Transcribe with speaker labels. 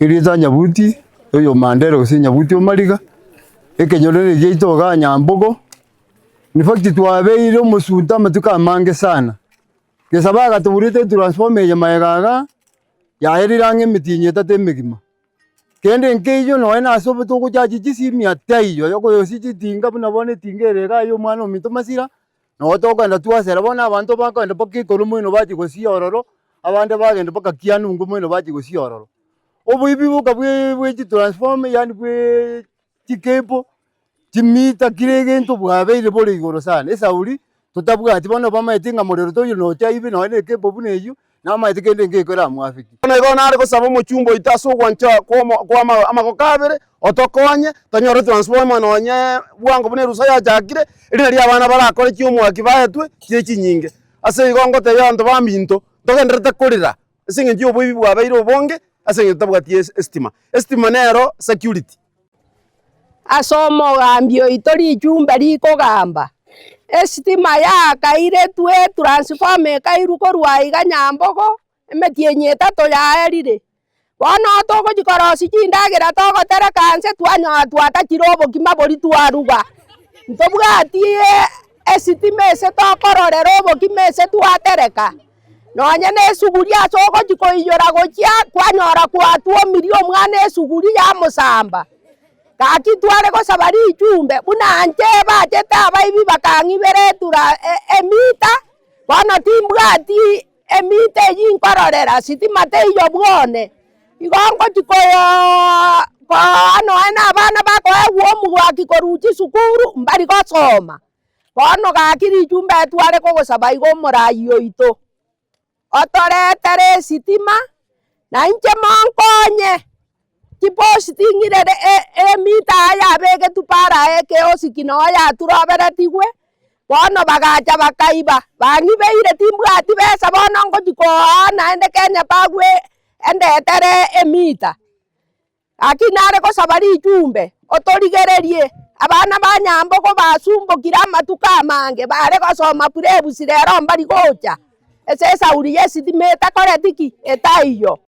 Speaker 1: Kirita Nyabuti oyo Mandela gose Nyabuti omariga ekenyorere gyeito ga Nyambogo ni fact twabeire omusunta matuka mange sana kesabaga tuburite transformer ya maegaga yaerirange mitinye tate migima kende nkeyo no na asobe to kujaji jisimi atayo yoko yosiji tinga buna bone tingerega yo mwana ominto masira no toka nda twasera bona abantu bakanda bakikoro mwino baji gosiororo abande bagenda bakakianu ngo mwino baji gosiororo obuibi buka bwe transform yani bwe tikepo timita kirege nto bwabeire bole igoro sana esauri tutabwa ati bona bamayitinga morero to no taibi no ne kepo buneyo na mayitikende ngekora mwafiki
Speaker 2: ona igona ari gusaba muchumbo itaso gwancha kwa amakokabere otokonye tanyoro transform nonye bwango bune rusa ya jakire iri ri abana barakore cyumu akibayetwe kiki nyinge ase igongo te yanto baminto togenderete kurira singe ndio buibi bwabeire obonge ase tabwati estima nero security
Speaker 3: asomo gambio itori jumba liko gamba estima ya kaire twe transform kairuko rwaiga Nyambogo emetienye tato ya erire bono toko jikorosi jindagira toko terekanse twanyo twata kirobo kimabori twaruga ntobwatie estima ese tokororero bo kimese twatereka nonye ne suguri asoko jikoiyora gokia kwanyora kwatuo milio mwana esuguri ya musamba kaki tware ko sabari ijumbe buna anje bajete abaibi bakangibere tura emita bono timbwati emite yinkororera sitima teyo bwone igongo jikoyo ko ano ana abana bako ewo mugwaki koruchi sukuru mbari gosoma bono gakiri ijumbe tware ko gosaba igo morayo ito otoretere sitima na inche mankonye kipositingire emita ya bege tupara eke osikino ya turoberetigwe bono bagacha bakaiba bangibeire timbwati besa bono ngojiko na ende Kenya bagwe endetere emita akinare ko sabari ijumbe otorigererie abana ba Nyambogo basumbukira amatuka mange bare gosoma purebu sirero mbari gocha ese sauri yesitimeta koretiki etaiyo